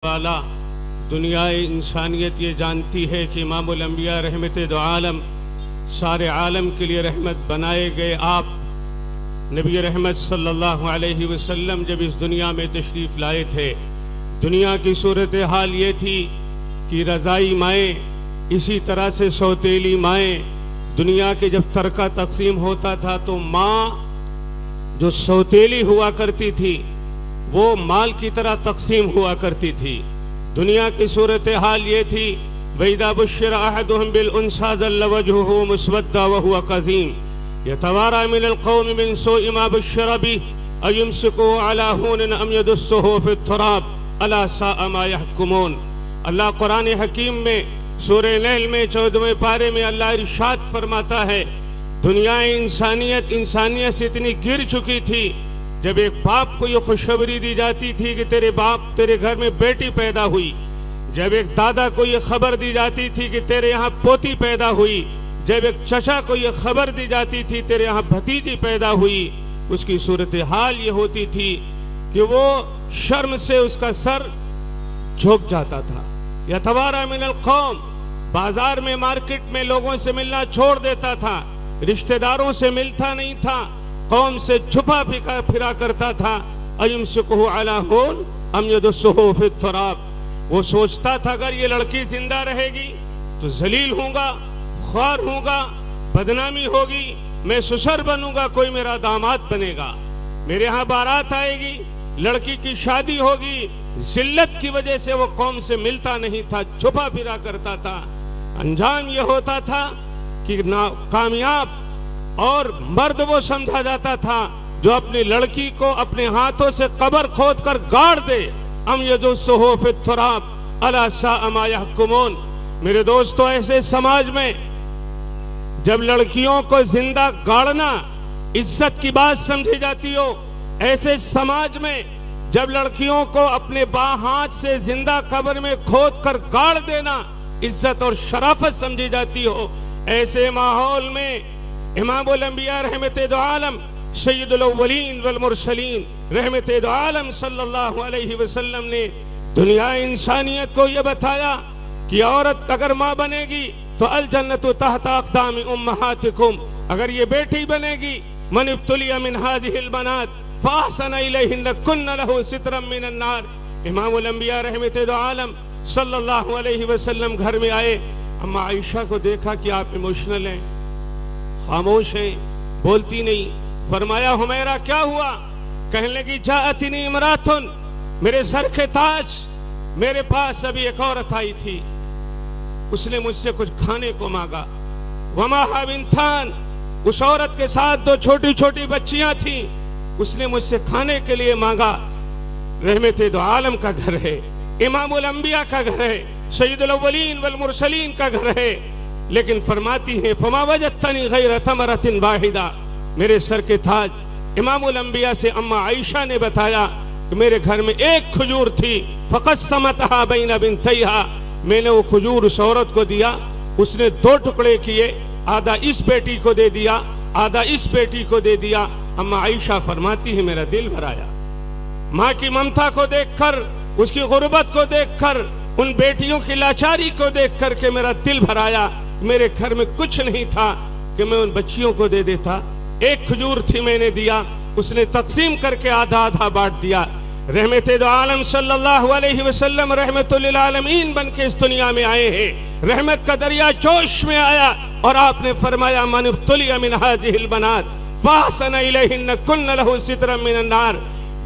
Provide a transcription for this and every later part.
वाला दुनिया इंसानियत ये जानती है कि इमामुल अंबिया रहमत दो आलम सारे आलम के लिए रहमत बनाए गए आप नबी रहमत सल्लल्लाहु अलैहि वसल्लम जब इस दुनिया में तशरीफ़ लाए थे, दुनिया की सूरत हाल ये थी कि रज़ाई माएँ, इसी तरह से सौतेली माएँ, दुनिया के जब तरका तकसीम होता था तो माँ जो सौतेली हुआ करती थी वो माल की तरह तकसीम हुआ करती थी। दुनिया की सूरत हाल ये थी वइज़ा बुश्शिरा अहदुहुम बिल उन्सा ज़ल्ल वजहुहु मुस्वद्दा व हुवा कज़ीम यतवारा मिनल क़ौमि मिन सूइ मा बुश्शिरा बिहि अयुमसिकुहु अला हूनिन अम यदुस्सुहु फित तुराब अला साअ मा यहकुमून। अल्लाह कुरान हकीम में सूरह नहल में 14वें पारे में अल्लाह इरशाद फरमाता है, दुनिया इंसानियत से इतनी गिर चुकी थी, जब एक बाप को ये खुशखबरी दी जाती थी कि तेरे घर में बेटी पैदा हुई, जब एक दादा को ये खबर दी जाती थी कि तेरे यहाँ पोती पैदा हुई, जब एक चचा को ये खबर दी जाती थी तेरे यहाँ भतीजी पैदा हुई, उसकी सूरत हाल ये होती थी कि वो शर्म से उसका सर झुक जाता था। यतवारा मिनल कौम, बाजार में मार्केट में लोगों से मिलना छोड़ देता था, रिश्तेदारों से मिलता नहीं था, कौम से छुपा फिरा करता था। अयुमसिकुहु अला हून अम यदुस्सुहु फित तुराब, वो सोचता था अगर ये लड़की जिंदा रहेगी तो जलील होगा, ख्वार होगा, बदनामी होगी, मैं ससुर बनूंगा, कोई मेरा दामाद बनेगा, मेरे यहाँ बारात आएगी, लड़की की शादी होगी। जिल्लत की वजह से वो कौम से मिलता नहीं था, छुपा फिरा करता था। अंजाम ये होता था कि ना कामयाब और मर्द वो समझा जाता था जो अपनी लड़की को अपने हाथों से कब्र खोद कर गाड़ दे। अम यदुस्सुहु फित तुराब अला साअ मा यहकुमून। मेरे दोस्तों, ऐसे समाज में जब लड़कियों को जिंदा गाड़ना इज्जत की बात समझी जाती हो, ऐसे समाज में जब लड़कियों को अपने बाएं हाथ से जिंदा कब्र में खोद कर गाड़ देना इज्जत और शराफत समझी जाती हो, ऐसे माहौल में इमामुल अंबिया रहमत दो आलम सय्यदुल अव्वलीन वल मुरसलीन रहमत दो आलम सल्लल्लाहु अलैहि वसल्लम ने दुनिया इंसानियत को यह बताया कि औरत अगर माँ बनेगी तो अल जन्नतु तहता अक़दामि उम्महातिकुम, अगर ये बेटी बनेगी मन इब्तुलिया मिन हाज़िहिल बनात फ़अहसन इलैहिन्ना कुन्ना लहु सित्रम मिनन नार। इमामुल अंबिया रहमत दो आलम सल्लल्लाहु अलैहि वसल्लम घर में आए, अम्मा आयशा को देखा कि आप इमोशनल हैं, खामोश है, बोलती नहीं। फरमाया हुमैरा क्या हुआ? कहने लगी जाअतनी इमरातुन, मेरे सर के ताज, मेरे पास अभी एक औरत आई थी, उसने मुझसे कुछ खाने को मांगा। वमाहा बिन्तान, उस औरत के साथ दो छोटी छोटी बच्चियां थी, उसने मुझसे खाने के लिए मांगा। रहमत दो आलम का घर है, इमामुल अंबिया का घर है, सय्यदुल अव्वलीन वल मुरसलीन का घर है, लेकिन फरमाती है फमा वजदतनी गैर तमरतिन वाहिदा, मेरे सर के ताज इमामुल अंबिया से अम्मा आयशा ने बताया कि मेरे घर में एक खजूर थी, फ़क़स्समतहा बैन बिन्तैहा, मैंने वो खजूर उस औरत को दिया, उसने दो टुकड़े किए, आधा इस बेटी को दे दिया, आधा इस बेटी को दे दिया। अम्मा आयशा फरमाती है मेरा दिल भर आया, माँ की ममता को देखकर, उसकी गुर्बत को देखकर, उन बेटियों की लाचारी को देख कर के मेरा दिल भर आया। मेरे घर में कुछ नहीं था कि मैं उन बच्चियों को दे देता, एक खजूर थी मैंने दिया, उसने तकसीम करके आधा आधा बांट दिया। रहमत दो आलम सल्लल्लाहु अलैहि वसल्लम रहमतुल लिल आलमीन बन के इस दुनिया में आए हैं, रहमत का दरिया जोश में आया और आपने फरमाया मन इब्तुलिया मिन हाज़िहिल बनात फ़अहसन इलैहिन्ना कुन्ना लहु सित्रम मिनन नार।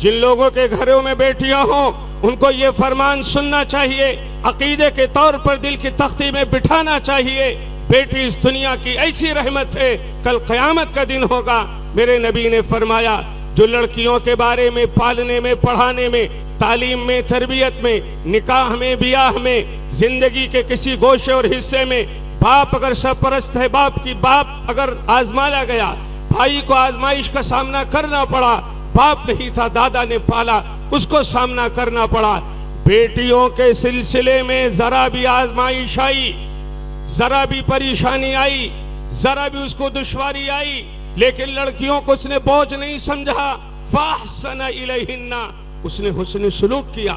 जिन लोगों के घरों में बेटियां हों उनको ये फरमान सुनना चाहिए, अकीदे के तौर पर दिल की तख्ती में बिठाना चाहिए, बेटी इस दुनिया की ऐसी रहमत है, कल क़यामत का दिन होगा। मेरे नबी ने फरमाया जो लड़कियों के बारे में पालने में, पढ़ाने में, तालीम में, तरबियत में, निकाह में, बियाह में, जिंदगी के किसी गोशे और हिस्से में बाप अगर सरपरस्त है, बाप अगर आजमाया गया, भाई को आजमाइश का सामना करना पड़ा, बाप नहीं था, दादा ने पाला, उसको सामना करना पड़ा। बेटियों के सिलसिले में जरा भी आजमाइश आई, जरा भी परेशानी आई, जरा भी उसको दुश्वारी आई, लेकिन लड़कियों को उसने बोझ नहीं समझा। फ़अहसन इलैहिन्ना, उसने हुस्न सुलूक किया,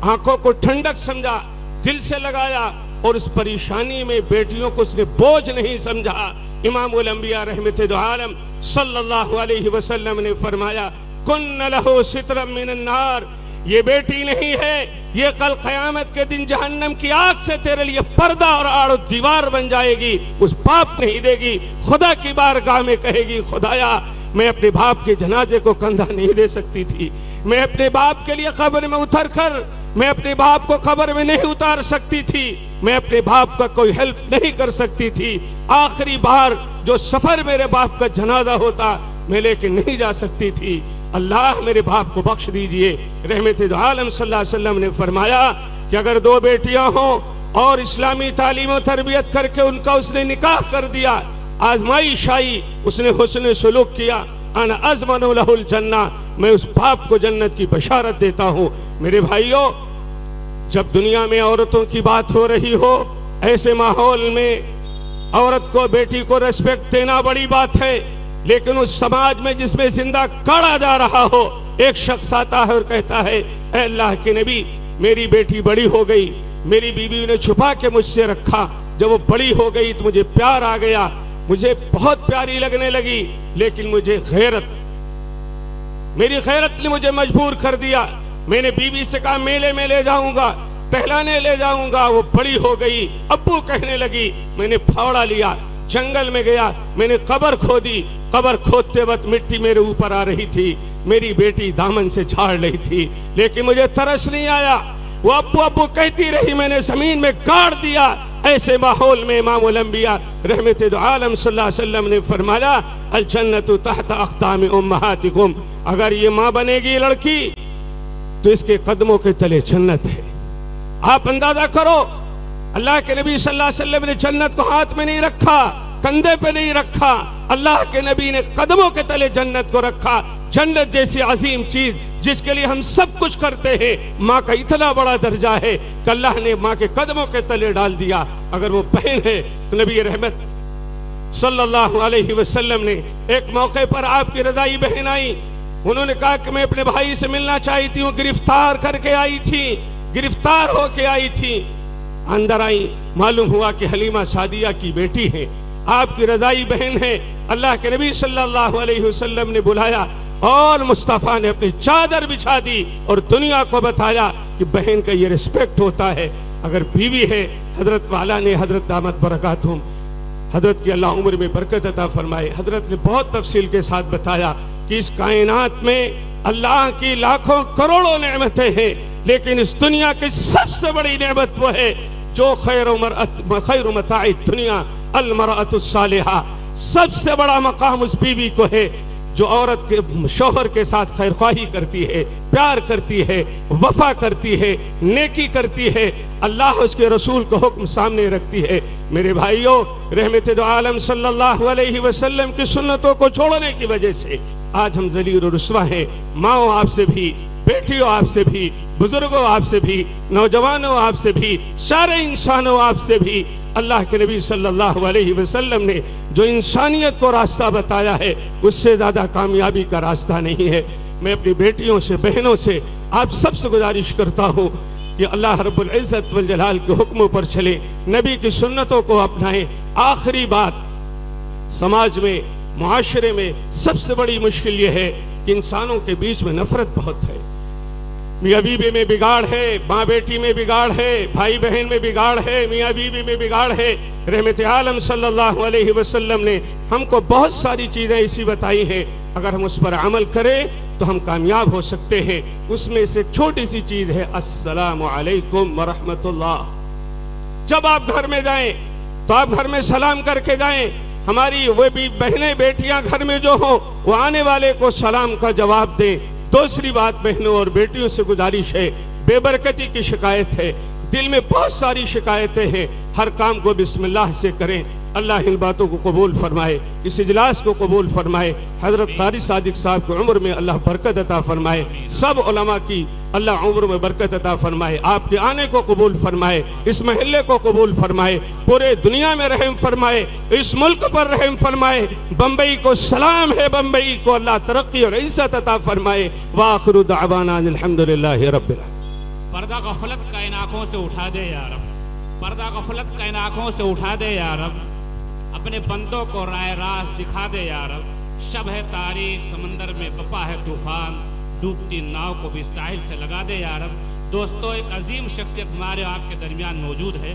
आंखों को ठंडक समझा, दिल से लगाया और उस परेशानी में बेटियों को उसने बोझ नहीं समझा। इमामुल अंबिया रहमत दो आलम सल्लल्लाहु अलैहि वसल्लम ने फरमाया, कुन्न लहु सित्रम मिनन नार, ये बेटी नहीं है, ये कल क़यामत के दिन जहन्नम की आग से तेरे लिए पर्दा और आड़ दीवार बन जाएगी, उस बाप नहीं देगी। खुदा की बारगाह में कहेगी, खुदाया मैं अपने बाप के जनाजे को कंधा नहीं दे सकती थी, मैं अपने बाप के लिए कब्र में उतर कर मैं अपने बाप को कब्र में नहीं उतार सकती थी, मैं अपने बाप का कोई हेल्प नहीं कर सकती थी। आखिरी बार जो सफर मेरे बाप का जनाजा होता मैं लेके नहीं जा सकती थी, अल्लाह मेरे बाप को बख्श दीजिए। रहमत दो आलम सल्लल्लाहु अलैहि वसल्लम ने फरमाया कि अगर दो बेटियां हों और इस्लामी तालीम और तरबियत करके उनका उसने निकाह कर दिया, आजमाइश आई, उसने हुस्न सुलूक किया, अना अज़मनु लहुल जन्ना, मैं उस बाप को जन्नत की बशारत देता हूँ। मेरे भाइयों, जब दुनिया में औरतों की बात हो रही हो, ऐसे माहौल में औरत को, बेटी को रेस्पेक्ट देना बड़ी बात है, लेकिन उस समाज में जिसमें जिंदा काढ़ा जा रहा हो, एक शख्स आता है और कहता है, ऐ अल्लाह के नबी, मेरी बेटी बड़ी हो गई, मेरी बीवी ने छुपा के मुझसे रखा, जब वो बड़ी हो गई तो मुझे प्यार आ गया, मुझे बहुत प्यारी लगने लगी, लेकिन मुझे मेरी गैरत ने मुझे मजबूर कर दिया। मैंने बीवी से कहा मेले में ले जाऊंगा, टहलाने ले जाऊंगा, वो बड़ी हो गई, अब्बू कहने लगी, मैंने फावड़ा लिया, जंगल में गया, मैंने कब्र खोदी, कब्र खोदते वक्त मिट्टी मेरे ऊपर आ रही थी, मेरी बेटी दामन से झाड़ रही थी, लेकिन मुझे तरस नहीं आया, वो अब्बू अब्बू कहती रही, मैंने जमीन में गाड़ दिया। ऐसे माहौल में इमामुल अंबिया रहमत दो आलम सल्लल्लाहु अलैहि वसल्लम ने फरमाया, अल जन्नतु तहत अक़दाम उम्महातिकुम, अगर ये माँ बनेगी लड़की तो इसके कदमों के तले जन्नत है। आप अंदाजा करो, अल्लाह के नबी सल्लल्लाहु अलैहि वसल्लम ने जन्नत को हाथ में नहीं रखा, कंधे पे नहीं रखा, अल्लाह के नबी ने कदमों के तले जन्नत को रखा। जन्नत जैसी अजीम चीज जिसके लिए हम सब कुछ करते हैं, माँ का इतना बड़ा दर्जा है कि अल्लाह ने माँ के कदमों के तले डाल दिया। अगर वो बहन है तो नबी रहमत सल्लल्लाहु अलैहि वसल्लम ने एक मौके पर आपकी रजाई बहन आई, उन्होंने कहा कि मैं अपने भाई से मिलना चाहती हूँ, गिरफ्तार करके आई थी, गिरफ्तार होके आई थी। अंदर आई, मालूम हुआ कि हलीमा सादिया की बेटी है, आपकी रजाई बहन है। अल्लाह के नबी सल्लल्लाहु अलैहि वसल्लम ने बुलाया और मुस्तफ़ा ने अपनी चादर बिछा दी और दुनिया को बताया कि बहन का ये रिस्पेक्ट होता है। अगर बीवी है, हजरत वाला ने, हजरत दामद बरकातुहुम, हजरत की अल्लाह उम्र में बरकत अता फरमाए, हजरत ने बहुत तफसील के साथ बताया कि इस कायनात में अल्लाह की लाखों करोड़ों नेमतें हैं, लेकिन इस दुनिया की सबसे बड़ी नेमत वो है जो खैर मताई दुनिया अल मरअतु सालिहा, सबसे बड़ा मकाम उस बीवी को है जो औरत के शौहर के साथ खैरख्वाही करती है, प्यार करती है, वफा करती है, नेकी करती है, अल्लाह उसके रसूल को हुक्म सामने रखती है। मेरे भाइयों, रहमत दो आलम सल्लल्लाहु अलैहि वसल्लम की सुन्नतों को छोड़ने की वजह से आज हम ज़लील और रुस्वा हैं। माओ आपसे भी, बेटियों आपसे भी, बुजुर्गों आपसे भी, नौजवानों आपसे भी, सारे इंसानों आपसे भी, अल्लाह के नबी सल्लल्लाहु अलैहि वसल्लम ने जो इंसानियत को रास्ता बताया है, उससे ज़्यादा कामयाबी का रास्ता नहीं है। मैं अपनी बेटियों से, बहनों से, आप सबसे गुजारिश करता हूँ कि अल्लाह रब्बुल इज़्ज़त वल जलाल के हुक्मों पर चले, नबी की सुन्नतों को अपनाएं। आखिरी बात, समाज में, मुआशरे में सबसे बड़ी मुश्किल ये है कि इंसानों के बीच में नफरत बहुत है। मियाँ बीवी में बिगाड़ है, माँ बेटी में बिगाड़ है, भाई बहन में बिगाड़ है, मियाँ बीवी में बिगाड़ है। रहमत आलम सल्लल्लाहु अलैहि वसल्लम ने हमको बहुत सारी चीज़ें ऐसी बताई हैं, अगर हम उस पर अमल करें तो हम कामयाब हो सकते हैं। उसमें से एक छोटी सी चीज़ है अस्सलामु अलैकुम व रहमतुल्लाह। जब आप घर में जाएं तो आप घर में सलाम करके जाएं। हमारी वो भी बहनें, बेटियां घर में जो हो, वो आने वाले को सलाम का जवाब दें। दूसरी बात, बहनों और बेटियों से गुजारिश है, बेबरकती की शिकायत है, दिल में बहुत सारी शिकायतें हैं, हर काम को बिस्मिल्लाह से करें। अल्लाह इन बातों को कबूल फरमाए, इस इजलास को कबूल फरमाए। हजरत कारी सादिक साहब की उम्र में अल्लाह बरकत अता फरमाए, सब उलमा की अल्लाह उम्र में बरकत अता फरमाए, आपके आने को कबूल फरमाए, इस महल्ले को कबूल फरमाए, पूरे दुनिया में रहम फरमाए, इस मुल्क पर रहम फरमाए। बम्बई को सलाम है, बम्बई को अल्लाह तरक्की और इज्जत अता फरमाए। व आखिरु दावाना अनिल हम्दुलिल्लाहि रब्बिल आलमीन। پردہ غفلت کا ان آنکھوں سے اٹھا دے یا رب، پردہ غفلت کا ان آنکھوں سے اٹھا دے یا رب، اپنے بندوں کو رائے راست دکھا دے یا رب۔ شب ہے تاریک، سمندر میں بپا ہے طوفان، ڈوبتی ناؤ کو بھی ساحل سے لگا دے یا رب۔ دوستو، ایک عظیم شخصیت ہمارے آپ کے درمیان موجود ہے،